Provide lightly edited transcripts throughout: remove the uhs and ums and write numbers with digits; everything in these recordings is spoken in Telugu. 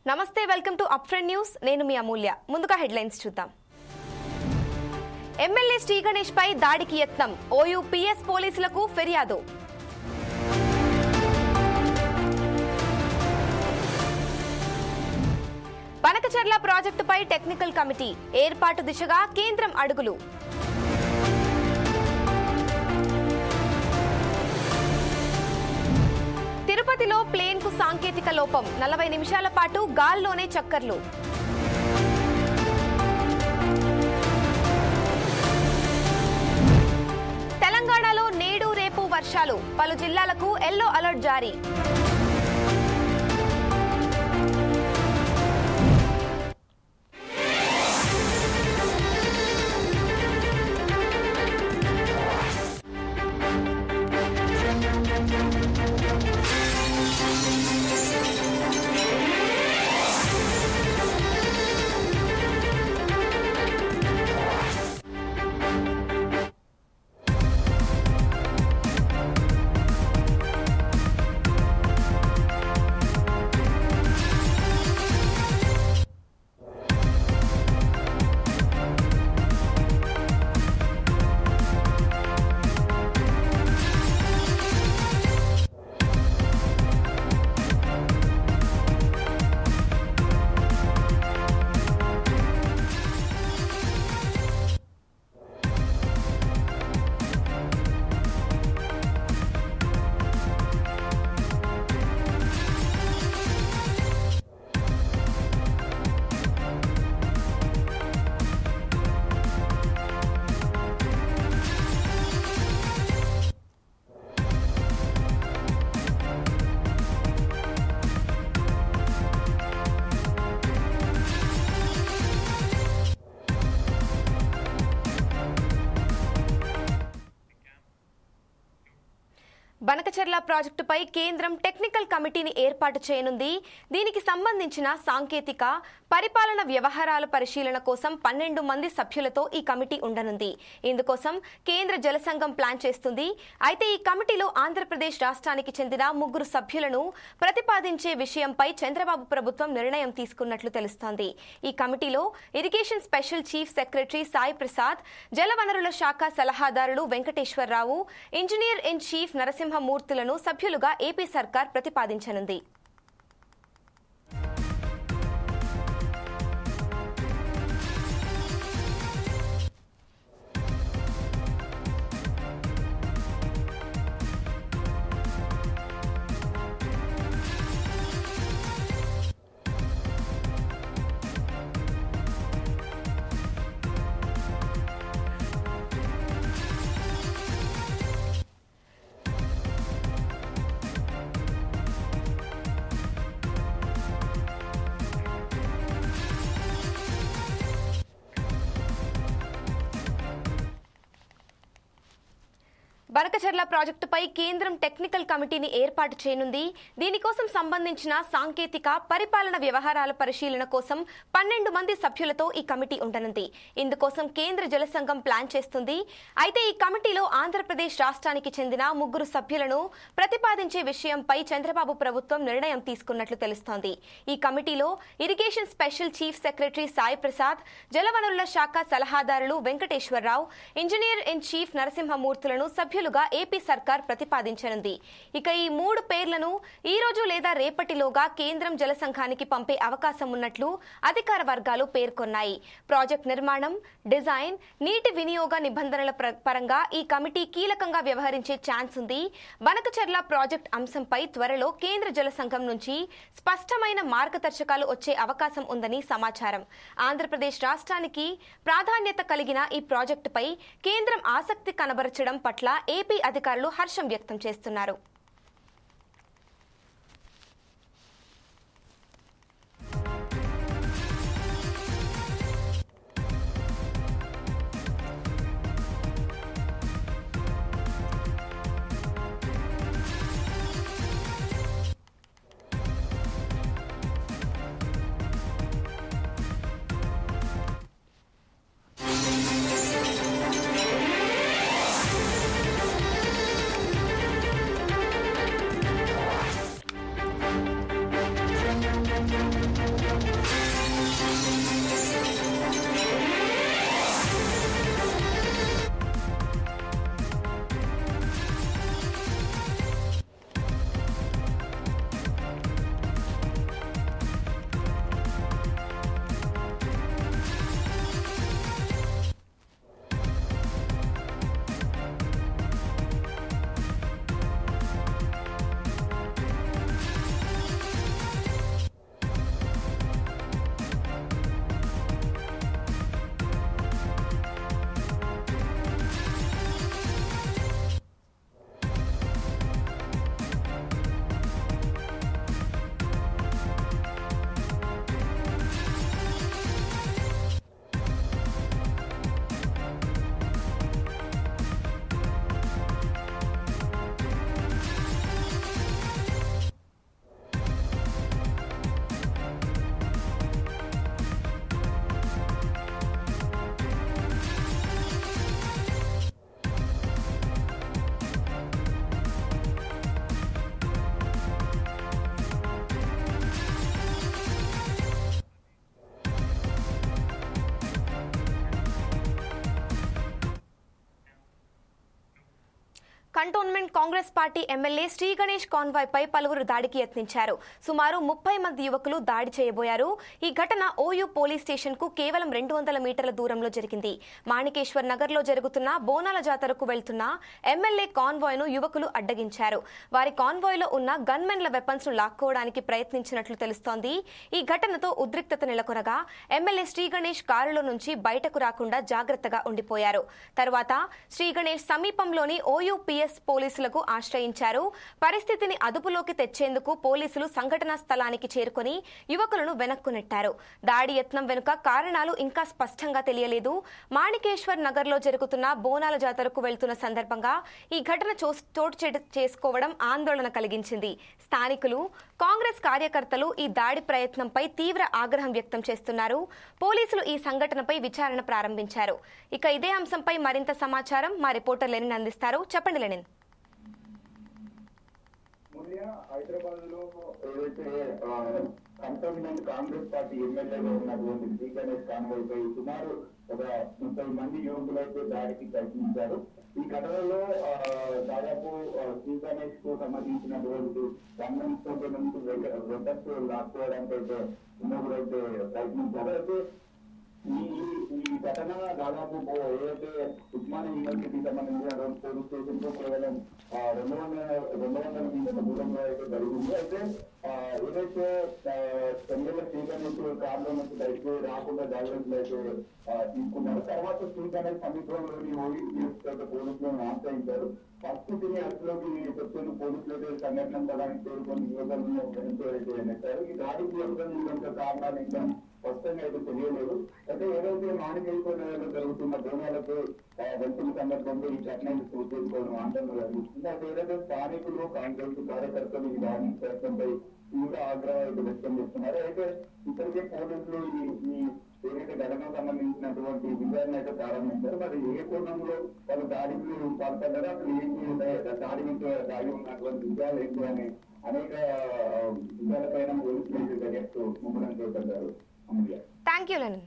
నమస్తే, welcome to up front news. నేను మీ అమూల్య. ముందుగా హెడ్లైన్స్ చూద్దాం. ఎమ్మెల్యే శ్రీ గణేష్ పై దాడికి యత్నం, ఓయూ పిఎస్ పోలీసులకు ఫిర్యాదు. బనకచర్ల ప్రాజెక్టుపై టెక్నికల్ కమిటీ ఏర్పాటు దిశగా కేంద్రం అడుగులు. తిరుపతిలో ప్లేన్ కు సాంకేతిక లోపం, 40 నిమిషాల పాటు గాల్లోనే చక్కర్లు. తెలంగాణలో నేడు రేపు వర్షాలు, పలు జిల్లాలకు ఎల్లో అలర్ట్ జారీ. బనకచర్ల ప్రాజెక్టుపై కేంద్రం టెక్నికల్ కమిటీని ఏర్పాటు చేయనుంది. దీనికి సంబంధించిన సాంకేతిక పరిపాలన వ్యవహారాల పరిశీలన కోసం 12 మంది సభ్యులతో ఈ కమిటీ ఉండనుంది. ఇందుకోసం కేంద్ర జల సంఘం ప్లాన్ చేస్తుంది. అయితే ఈ కమిటీలో ఆంధ్రప్రదేశ్ రాష్ట్రానికి చెందిన 3 సభ్యులను ప్రతిపాదించే విషయంపై చంద్రబాబు ప్రభుత్వం నిర్ణయం తీసుకున్నట్లు తెలుస్తోంది. ఈ కమిటీలో irrigation special chief secretary Sai Prasad, జలవనరుల శాఖ సలహాదారులు వెంకటేశ్వరరావు, ఇంజనీర్ ఇన్ చీఫ్ నరసింహమూర్తులను సభ్యులుగా ఏపీ సర్కార్ ప్రతిపాదించనుంది. బనకచర్ల ప్రాజెక్టుపై కేంద్రం టెక్నికల్ కమిటీని ఏర్పాటు చేయనుంది. దీనికోసం సంబంధించిన సాంకేతిక పరిపాలన వ్యవహారాల పరిశీలన కోసం 12 మంది సభ్యులతో ఈ కమిటీ ఉండనుంది. ఇందుకోసం కేంద్ర జల సంఘం ప్లాన్ చేస్తుంది. అయితే ఈ కమిటీలో ఆంధ్రప్రదేశ్ రాష్ట్రానికి చెందిన 3 సభ్యులను ప్రతిపాదించే విషయంపై చంద్రబాబు ప్రభుత్వం నిర్ణయం తీసుకున్నట్లు తెలుస్తోంది. ఈ కమిటీలో irrigation special chief secretary Sai Prasad, జలవనరుల శాఖ సలహాదారులు వెంకటేశ్వరరావు, ఇంజనీర్ ఇన్ చీఫ్ నరసింహమూర్తులను సభ్యులుగా ఏపీ సర్కార్ ప్రతిపాదించనుంది. ఇక ఈ 3 పేర్లను ఈ రోజు లేదా రేపటిలోగా కేంద్రం జల సంఘానికి పంపే అవకాశం ఉన్నట్లు అధికార వర్గాలు పేర్కొన్నాయి. ప్రాజెక్ట్ నిర్మాణం, డిజైన్, నీటి వినియోగ నిబంధనల పరంగా ఈ కమిటీ కీలకంగా వ్యవహరించే ఛాన్స్ ఉంది. బనకచర్ల ప్రాజెక్ట్ అంశంపై త్వరలో కేంద్ర జల సంఘం నుంచి స్పష్టమైన మార్గదర్శకాలు వచ్చే అవకాశం ఉందని సమాచారం. ఆంధ్రప్రదేశ్ రాష్ట్రానికి ప్రాధాన్యత కలిగిన ఈ ప్రాజెక్టుపై కేంద్రం ఆసక్తి కనబరచడం పట్ల ఏపీ అధికారులు హర్షం వ్యక్తం చేస్తున్నారు. Cantonment Congress party MLA Shri Ganesh convoy పై పలువురు దాడికి యత్నించారు. సుమారు 30 మంది యువకులు దాడి చేయబోయారు. ఈ ఘటన ఓయూ పోలీస్ స్టేషన్ కు కేవలం 200 మీటర్ల దూరంలో జరిగింది. మాణికేశ్వర్ నగర్ లో జరుగుతున్న బోనాల జాతరకు వెళ్తున్న ఎమ్మెల్యే కాన్వాయ్ ను యువకులు అడ్డగించారు. వారి కాన్వాయ్ లో ఉన్న గన్మెన్ల వెపన్స్ ను లాక్కోవడానికి ప్రయత్నించినట్లు తెలుస్తోంది. ఈ ఘటనతో ఉద్రిక్తత నెలకొనగా ఎమ్మెల్యే శ్రీ గణేష్ కారులో నుంచి బయటకు రాకుండా జాగ్రత్తగా ఉండిపోయారు. తర్వాత శ్రీ గణేష్ సమీపంలోని ఓయూ పోలీసులకు ఆశ్రయించారు. పరిస్థితిని అదుపులోకి తెచ్చేందుకు పోలీసులు సంఘటనా స్థలానికి చేరుకుని యువకులను వెనక్కు నెట్టారు. దాడి యత్నం వెనుక కారణాలు ఇంకా స్పష్టంగా తెలియలేదు. మాణికేశ్వర్ నగర్ లో జరుగుతున్న బోనాల జాతరకు వెళ్తున్న సందర్భంగా ఈ ఘటన చోటు చేసుకోవడం ఆందోళన కలిగించింది. స్థానికులు, కాంగ్రెస్ కార్యకర్తలు ఈ దాడి ప్రయత్నంపై తీవ్ర ఆగ్రహం వ్యక్తం చేస్తున్నారు. పోలీసులు ఈ సంఘటనపై విచారణ ప్రారంభించారు. ఇక ఇదే అంశంపై మరింత సమాచారం మా రిపోర్టర్ లెనిన్ అందిస్తారు. చెప్పండి లెనిన్. హైదరాబాద్ లో ఏదైతే కంటోన్మెంట్ కాంగ్రెస్ పార్టీ ఎమ్మెల్యేగా ఉన్నటువంటి శ్రీ గణేష్ కాన్వాయ్ పై సుమారు ఒక 30 మంది యువకులు అయితే దాడికి ప్రయత్నించారు. ఈ ఘటనలో దాదాపు శ్రీ గణేష్ కు సంబంధించినటువంటి గవర్నమెంట్ నుంచి వెటర్స్ లాక్కోవడానికి అయితే ఉన్నప్పుడైతే ప్రయత్నించారు. అయితే ఈ ఘటన దాదాపు ఏదైతే ఉస్మానియా యూనివర్సిటీకి సంబంధించిన పోలీస్ స్టేషన్ కు కేవలం 200 మీటర్ల దూరంలో అయితే జరిగింది. అయితే ఏదైతే ఎమ్మెల్యే శ్రీ గణేష్ కార్లో నుంచి బయటకు రాకుండా జాగ్రత్తలు అయితే తీసుకున్నారు. తర్వాత శ్రీ గణేష్ సమీపంలోని పోలీసులను ఆశ్రయించారు. పరిస్థితిని అదుపులోకి తెచ్చేందుకు పోలీసులు అయితే సంఘటన స్థలానికి చేరుకొని యువకులను వెనక్కి అయితే నెట్టారు. ఈ దాడికి యొక్క కారణాలు ఇంకా స్పష్టంగా అయితే తెలియలేదు. అయితే ఏదైతే మాణికేశ్వర నగర్లో జరుగుతున్న బోనాలకు వెళ్తున్న సందర్భంలో ఈ ఘటనను చోటు చేసుకోవడం ఆందోళన జరుగుతుంది. అయితే ఏదైతే స్థానికులు, కాంగ్రెస్ కార్యకర్తలు ఈ దాడి ప్రయత్నంపై తీవ్ర ఆగ్రహం వ్యక్తం చేస్తున్నారు. అయితే ఇప్పటికే పోలీసులు ఈ ఏదైతే ఘటనకు సంబంధించినటువంటి విచారణ అయితే ప్రారంభించారు. మరి ఏ కోణంలో వాళ్ళు దాడికి పాల్పడ్డారో అసలు ఏంటి దాడి నుంచి దాడి ఉన్నటువంటి విషయాలు ఏంటి అని అనేక విషయాలపైన పోలీసులు అయితే దర్యాప్తు ముమ్మరం చేపట్టారు. Thank you Lenin.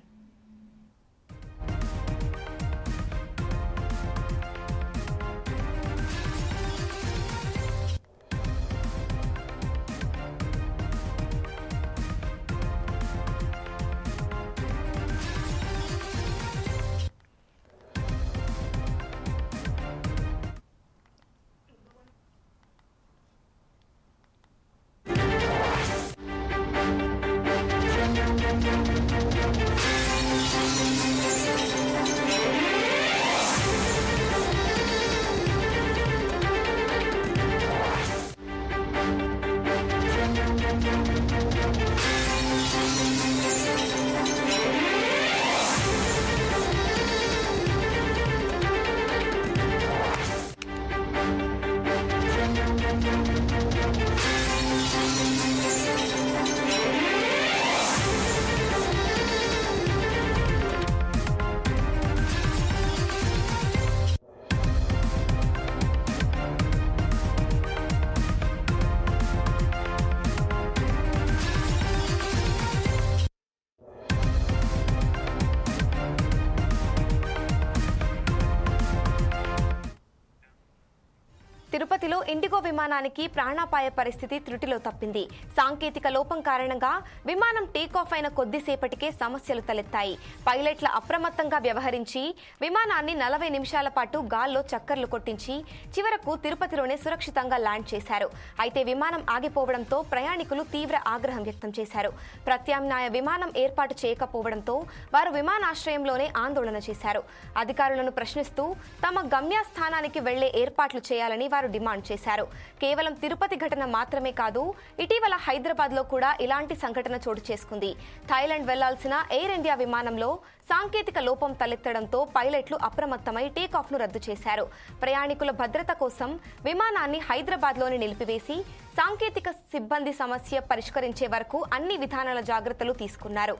తిరుపతిలో ఇండిగో విమానానికి ప్రాణాపాయ పరిస్థితి త్రుటిలో తప్పింది. సాంకేతిక లోపం కారణంగా విమానం టేకాఫ్ అయిన కొద్దిసేపటికే సమస్యలు తలెత్తాయి. పైలట్ల అప్రమత్తంగా వ్యవహరించి విమానాన్ని 40 నిమిషాల పాటు గాల్లో చక్కర్లు కొట్టించి చివరకు తిరుపతిలోనే సురక్షితంగా ల్యాండ్ చేశారు. అయితే విమానం ఆగిపోవడంతో ప్రయాణికులు తీవ్ర ఆగ్రహం వ్యక్తం చేశారు. ప్రత్యామ్నాయ విమానం ఏర్పాటు చేయకపోవడంతో వారు విమానాశ్రయంలోనే ఆందోళన చేశారు. అధికారులను ప్రశ్నిస్తూ తమ గమ్యస్థానానికి వెళ్లే ఏర్పాట్లు చేయాలని వారు డిమాండ్ చేశారు. కేవలం తిరుపతి ఘటన మాత్రమే కాదు, ఇటీవల హైదరాబాద్ లో కూడా ఇలాంటి సంఘటన చోటు చేసుకుంది. థాయిలాండ్ వెళ్లాల్సిన ఎయిర్ ఇండియా విమానంలో సాంకేతిక లోపం తలెత్తడంతో పైలట్లు అప్రమత్తమై టేకాఫ్ ను రద్దు చేశారు. ప్రయాణికుల భద్రత కోసం విమానాన్ని హైదరాబాద్ లోని నిలిపివేసి సాంకేతిక సిబ్బంది సమస్య పరిష్కరించే వరకు అన్ని విధానాల జాగ్రత్తలు తీసుకున్నారు.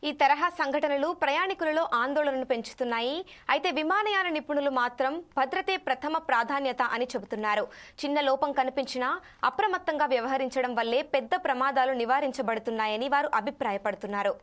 ఈ తరహా సంఘటనలు ప్రయాణికులలో ఆందోళనను పెంచుతున్నాయి. అయితే విమానయాన నిపుణులు మాత్రం భద్రతే ప్రథమ ప్రాధాన్యత అని చెబుతున్నారు. చిన్న లోపం కనిపించినా అప్రమత్తంగా వ్యవహరించడం వల్లే పెద్ద ప్రమాదాలు నివారించబడుతున్నాయని వారు అభిప్రాయపడుతున్నారు.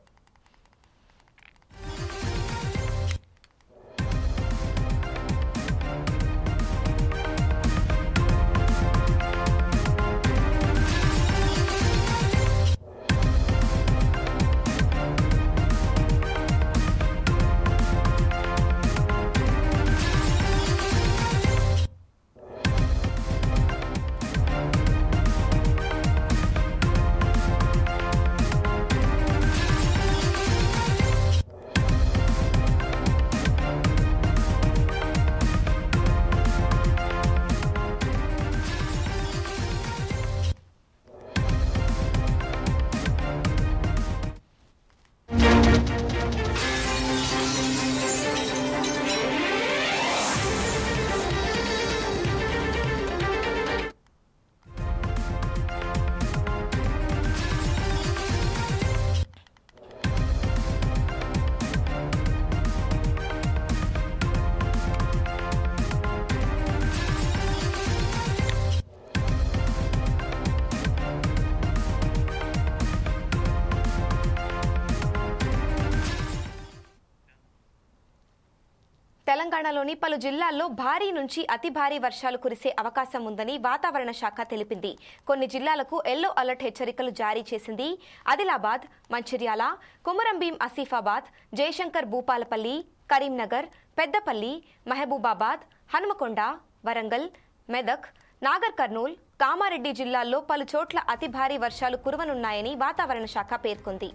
తెలంగాణలోని పలు జిల్లాల్లో భారీ నుంచి అతి భారీ వర్షాలు కురిసే అవకాశం ఉందని వాతావరణ శాఖ తెలిపింది. కొన్ని జిల్లాలకు ఎల్లో అలర్ట్ హెచ్చరికలు జారీ చేసింది. ఆదిలాబాద్, మంచిర్యాల, కొమురంభీం ఆసిఫాబాద్, జయశంకర్ భూపాలపల్లి, కరీంనగర్, పెద్దపల్లి, మహబూబాబాద్, హనుమకొండ, వరంగల్, మెదక్, నాగర్ కర్నూల్, కామారెడ్డి జిల్లాల్లో పలు చోట్ల అతి భారీ వర్షాలు కురవనున్నాయని వాతావరణ శాఖ పేర్కొంది.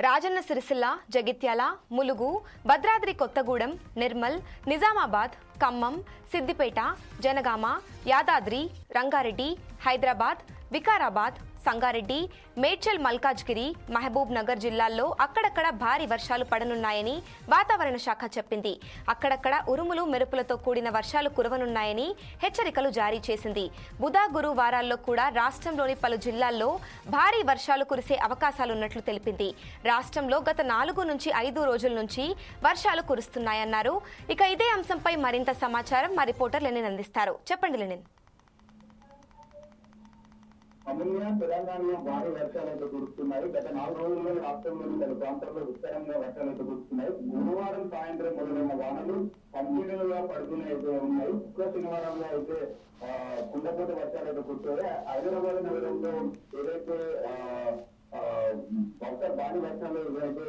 రాజన్న సిరిసిల్ల, జగిత్యాల, ములుగు, భద్రాద్రి కొత్తగూడెం, నిర్మల్, నిజామాబాద్, ఖమ్మం, సిద్దిపేట, జనగామ, యాదాద్రి, రంగారెడ్డి, హైదరాబాద్, వికారాబాద్, సంగారెడ్డి, మేడ్చల్, మల్కాజ్గిరి, మహబూబ్ నగర్ జిల్లాల్లో అక్కడక్కడ భారీ వర్షాలు పడనున్నాయని వాతావరణ శాఖ చెప్పింది. అక్కడక్కడ ఉరుములు, మెరుపులతో కూడిన వర్షాలు కురవనున్నాయని హెచ్చరికలు జారీ చేసింది. బుధ, గురు వారాల్లో కూడా రాష్ట్రంలోని పలు జిల్లాల్లో భారీ వర్షాలు కురిసే అవకాశాలున్నట్లు తెలిపింది. రాష్ట్రంలో గత 4 నుంచి 5 రోజుల నుంచి వర్షాలు కురుస్తున్నాయన్నారు. ఇక ఇదే అంశంపై మరింత సమాచారం మా రిపోర్టర్ లెనిన్ అందిస్తారు. చెప్పండి లెనిన్. అమూల్య తెలంగాణలో భారీ వర్షాలు అయితే కురుస్తున్నాయి. గత 4 రోజుల్లో రాష్ట్రంలోని పలు ప్రాంతాల్లో విస్తారంగా వర్షాలు అయితే కురుస్తున్నాయి. గురువారం సాయంత్రం మొదలైన వానలు కంటిన్యూగా పడుతూనే అయితే ఉన్నాయి. శుక్ర శనివారంలో అయితే కుండపోత వర్షాలు అయితే కురుస్తాయి. హైదరాబాద్ నగరంలో ఏదైతే భారీ వర్షాలు ఏదైతే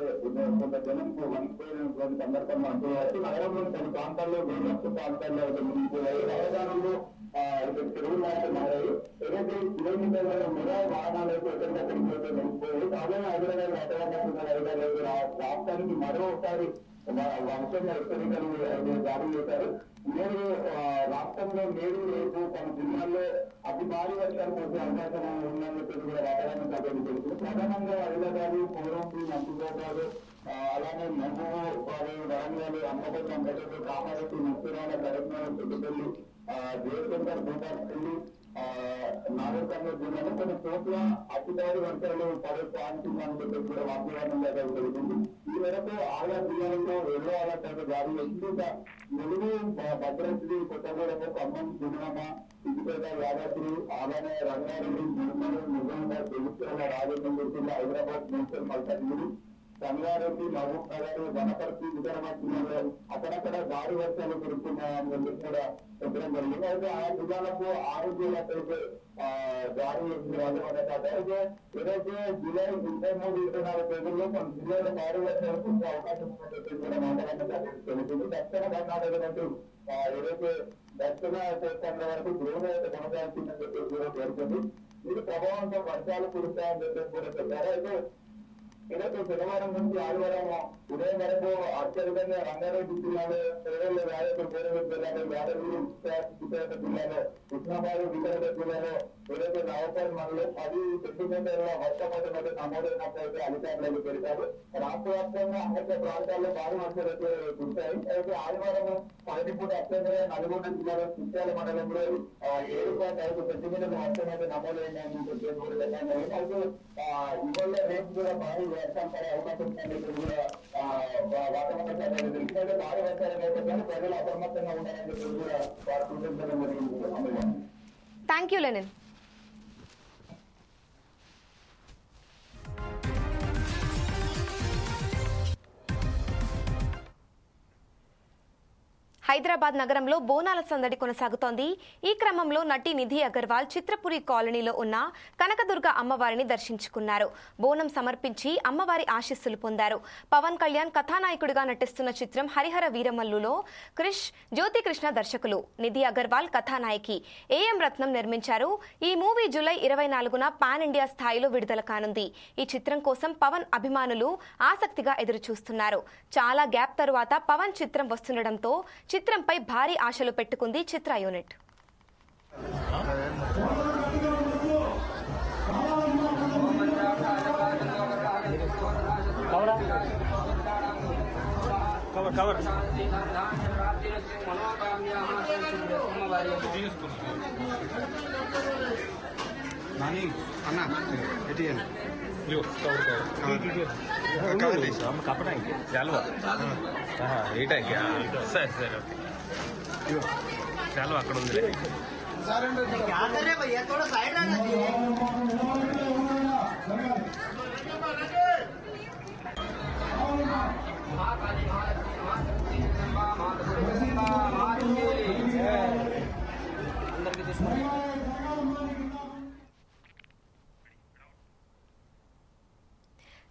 కొంత జనం వణికిపోయినటువంటి సందర్భంలో అంటే నగరంలోని పలు ప్రాంతాల్లో వేరు ప్రాంతాల్లో అయితే మునిగిపోయాయి. రాజధానిలో చెరువులు అయితే మారాయి. ఏదైతే కిలోమీటర్ల మెగా వాహనాలు అయితే ఎక్కడికక్కడికి నిలిచిపోయాయి. తాజాగా హైదరాబాద్ వాతావరణ రాష్ట్రానికి మరోసారి వర్షం హెచ్చరికలు జారీ చేశారు. నేడు రాష్ట్రంలో నేడు రేపు తమ జిల్లాల్లో అతి భారీ వర్షాలు కురిసే అవకాశం ఉందని చెప్పి కూడా వాతావరణ శాఖ తెలుస్తుంది. ప్రధానంగా హైదరాబాద్, కోరంపూర్, మహబూబాబాద్, అలానే మహబూబ్, వరంగల్, అమ్మపట్నం, మెదక్, కామారెడ్డి, ముత్తిరాల, కరీంనగర్, పెద్దపల్లి, జయశంకర్ భూపాలపల్లి, నాగర్ కర్నూలు జిల్లాలో కొన్ని చోట్ల అతి భారీ వర్షాలు పడే ఛాన్స్ ఉందని చెప్పి కూడా వాతావరణంగా జరుగుతుంది. ఈ మేరకు ఆయా జిల్లాలలో ఎల్లో అలర్ట్ అయితే జారీ చేసింది. ములుగు, భద్రాద్రి కొత్తగూడెం, ఖమ్మం, జనగామ, సిద్దిపేట, యాదాద్రి, అలానే రంగారెడ్డి, నిర్మల్, నిజామాబాద్, జగిత్యాల, రాజమండ్రి జిల్లా, హైదరాబాద్, మేడ్చల్, మల్కాజ్గిరి, సంగారెడ్డి, మహబూబ్ నగర్, వనపర్తి, వికారాబాద్ జిల్లాలో అక్కడక్కడ భారీ వర్షాలు కురుస్తున్నాయని చెప్పి కూడా చెప్పడం జరిగింది. అయితే ఆ జిల్లాలకు 6 జిల్లాలకు అయితే జారీ చేసింది వాతావరణ శాఖ. అయితే ఏదైతే జూలై 23, 24 తేదీల్లో కొన్ని జిల్లాలో భారీ వర్షాలు కురిసే అవకాశం ఉన్నట్టు కూడా వాతావరణ శాఖ తెలిపింది. దక్షిణ కర్ణాటక నుండి ఏదైతే దక్షిణ కోస్తాంధ్ర వరకు ద్రోణి అయితే కొనసాగుతుందని చెప్పి కూడా పేర్కొంది. ఇది ప్రభావంతో వర్షాలు కురుస్తాయని చెప్పి కూడా చెప్పారు. అయితే ఏదైతే శనివారం నుంచి ఆదివారం ఉదయం వరకు అత్యధికంగా రంగారెడ్డి జిల్లాలో పేదలు యాదగిరి జిల్లాలో యాదగిరి జిల్లాలో కృష్ణాబాద్ విజయనగరం జిల్లాలో ఏదైతే నవపల్ మనలో 10 సెంటీమీటర్ల వర్షపాతం అయితే నమోదైనట్లయితే అధికారులు తెలిపారు. రాష్ట్ర వ్యాప్తంగా అనేక ప్రాంతాల్లో భారీ వర్షాలు అయితే కురిశాయి. అయితే ఆదివారం పగటిపూట అత్యంతగా నల్గొండ జిల్లాలో చిత్యాల మండలంలో 7.5 సెంటీమీటర్ల వర్షం అయితే నమోదైందని చెప్పేసి అయితే ఇవాళ రేపు కూడా భారీ వర్షాలు పడే అవకాశం కూడా వాతావరణ శాఖ తెలిసిందంటే భారీ వర్షాలు నేపథ్యంలో ప్రజలు అప్రమత్తంగా ఉండాలని చెప్పి కూడా వారు సూచించడం జరిగింది. Thank you Lenin. హైదరాబాద్ నగరంలో బోనాల సందడి కొనసాగుతోంది. ఈ క్రమంలో నటి నిధి అగర్వాల్ చిత్రపురి కాలనీలో ఉన్న కనకదుర్గ అమ్మవారిని దర్శించుకున్నారు. బోనం సమర్పించి అమ్మవారి ఆశీస్సులు పొందారు. పవన్ కళ్యాణ్ కథానాయకుడిగా నటిస్తున్న చిత్రం హరిహర వీరమల్లులో జ్యోతి కృష్ణ దర్శకులు, నిధి అగర్వాల్ కథానాయకి ఏఎం రత్నం నిర్మించారు. ఈ మూవీ జూలై 24న పాన్ ఇండియా స్థాయిలో విడుదల కానుంది. ఈ చిత్రం కోసం పవన్ అభిమానులు ఆసక్తిగా ఎదురుచూస్తున్నారు. చాలా గ్యాప్ తరువాత పవన్ చిత్రం వస్తుండటంతో చిత్రంపై భారీ ఆశలు పెట్టుకుంది చిత్ర యూనిట్. चलो अక్కడ ఉంది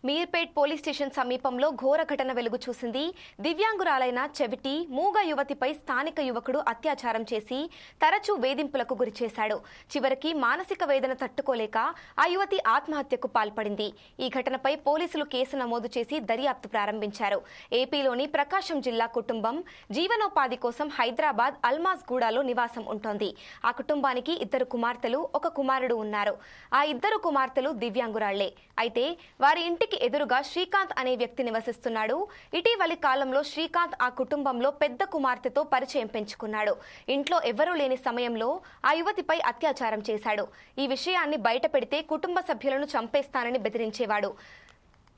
మీర్పేట్ పోలీస్ స్టేషన్ సమీపంలో ఘోర ఘటన వెలుగు చూసింది. దివ్యాంగురాలైన చెవిటి మూగ యువతిపై స్థానిక యువకుడు అత్యాచారం చేసి తరచూ వేధింపులకు గురిచేశాడు. చివరికి మానసిక వేదన తట్టుకోలేక ఆ యువతి ఆత్మహత్యకు పాల్పడింది. ఈ ఘటనపై పోలీసులు కేసు నమోదు చేసి దర్యాప్తు ప్రారంభించారు. ఏపీలోని ప్రకాశం జిల్లా కుటుంబం జీవనోపాధి కోసం హైదరాబాద్ అల్మాజ్ గూడాలో నివాసం ఉంటోంది. ఆ కుటుంబానికి 2 కుమార్తెలు, 1 కుమారుడు ఉన్నారు. ఆ 2 కుమార్తెలు దివ్యాంగురాళ్లే. అయితే వారి ఇంటికి ఎదురుగా శ్రీకాంత్ అనే వ్యక్తి నివసిస్తున్నాడు. ఇటీవలి కాలంలో శ్రీకాంత్ ఆ కుటుంబంలో పెద్ద కుమార్తెతో పరిచయం పెంచుకున్నాడు. ఇంట్లో ఎవరూ లేని సమయంలో ఆ యువతిపై అత్యాచారం చేశాడు. ఈ విషయాన్ని బయట పెడితే కుటుంబ సభ్యులను చంపేస్తానని బెదిరించేవాడు.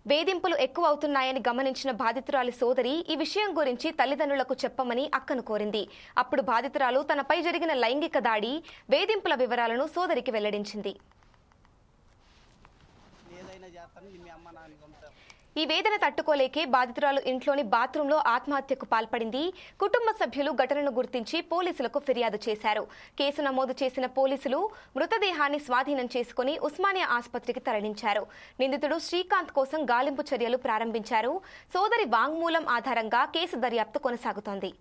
వేధింపులు ఎక్కువ అవుతున్నాయని గమనించిన బాధితురాలి సోదరి ఈ విషయం గురించి తల్లిదండ్రులకు చెప్పమని అక్కను కోరింది. అప్పుడు బాధితురాలు తనపై జరిగిన లైంగిక దాడి, వేధింపుల వివరాలను సోదరికి వెల్లడించింది. ఈ వేదన తట్టుకోలేకే బాధితురాలు ఇంట్లోని బాత్రూంలో ఆత్మహత్యకు పాల్పడింది. కుటుంబ సభ్యులు ఘటనను గుర్తించి పోలీసులకు ఫిర్యాదు చేశారు. కేసు నమోదు చేసిన పోలీసులు మృతదేహాన్ని స్వాధీనం చేసుకుని ఉస్మానియా ఆసుపత్రికి తరలించారు. నిందితుడు శ్రీకాంత్ కోసం గాలింపు చర్యలు ప్రారంభించారు. సోదరి వాంగ్మూలం ఆధారంగా కేసు దర్యాప్తు కొనసాగుతోంది.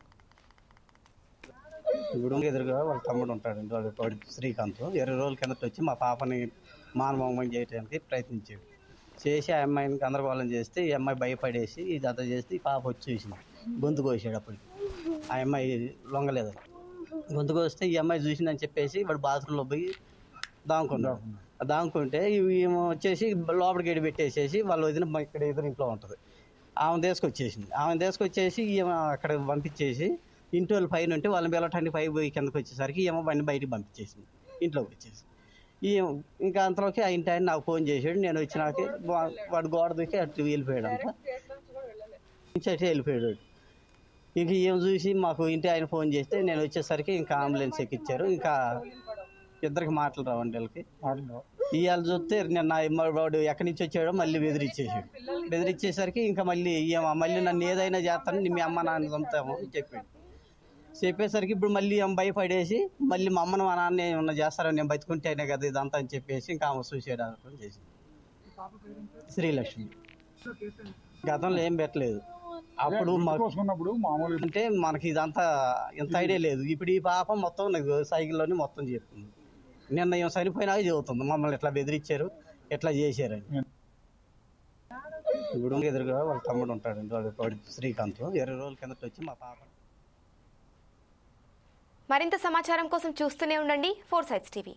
ఇప్పుడు ఎదురుగా వాళ్ళ తమ్ముడు ఉంటాడు, వాడు శ్రీకాంత్. 20 రోజుల కిందట వచ్చి మా పాపని మానభంగం చేయడానికి ప్రయత్నించాడు. చేసి ఆ అమ్మాయిని గందరగోళం చేస్తే ఈ అమ్మాయి భయపడేసి ఇదంతా చేస్తే ఈ పాప వచ్చేసింది. గొంతు కోసాడు. అప్పటికి ఆ అమ్మాయి లొంగలేదు. గొంతు కోస్తే ఈ అమ్మాయి చూసిందని చెప్పేసి వాడు బాత్రూంలో పోయి దాంకున్నాడు. దాంకుంటే ఈమె వచ్చేసి లోపలికి గడి పెట్టేసేసి వాళ్ళు వదిన ఇక్కడ ఎదురింట్లో ఉంటుంది. ఆమె తీసుకొచ్చేసి ఈమె అక్కడ పంపించేసి ఇంటి వాళ్ళు పైన ఉంటే వాళ్ళని వెళ్ళటానికి పై పోయి కిందకి వచ్చేసరికి ఏమో బండి బయటికి పంపించేసింది. ఇంట్లోకి వచ్చేసి ఇంకా అంతలోకి ఆ ఇంటి ఆయన నాకు ఫోన్ చేశాడు. నేను వచ్చినాక వాడు గోడ దూకి అటు వెళ్ళిపోయాడు. అంతా అటు వెళ్ళిపోయాడు. ఇంక ఏం చూసి మాకు ఇంటి ఆయన ఫోన్ చేస్తే నేను వచ్చేసరికి ఇంకా అంబులెన్స్ ఎక్కిచ్చారు. ఇంకా 2 మాటలు రావండి వీళ్ళకి. ఇవాళ చూస్తే నిన్న వాడు ఎక్కడి నుంచి వచ్చాడో మళ్ళీ బెదిరించేసరికి ఇంకా మళ్ళీ నన్ను ఏదైనా చేస్తాను, మీ అమ్మ నాన్న చంపుతాము అని చెప్పేసరికి ఇప్పుడు మళ్ళీ ఆమె భయపడేసి మళ్ళీ మా అమ్మను మా నాన్న ఏమన్నా చేస్తారని నేను బతుకుంటేనే కదా ఇదంతా అని చెప్పేసి ఇంకా ఆమె సూసైడ్ అనుకుని చేసింది. శ్రీలక్ష్మి గతంలో ఏం పెట్టలేదు. అప్పుడు మామూలు అంటే మనకి ఇదంతా ఎంత ఐడియా లేదు. ఇప్పుడు ఈ పాప మొత్తం నాకు సైకిల్లోనే మొత్తం చెప్తుంది. నిన్న ఏం చనిపోయినా చెబుతుంది మమ్మల్ని ఎట్లా బెదిరించారు, ఎట్లా చేశారని. ఇప్పుడు ఎదురుగా వాళ్ళ తమ్ముడు ఉంటాడండి, వాడు శ్రీకాంత్. 20 రోజుల కిందట వచ్చి మా పాప. మరింత సమాచారం కోసం చూస్తూనే ఉండండి 4 Sides TV.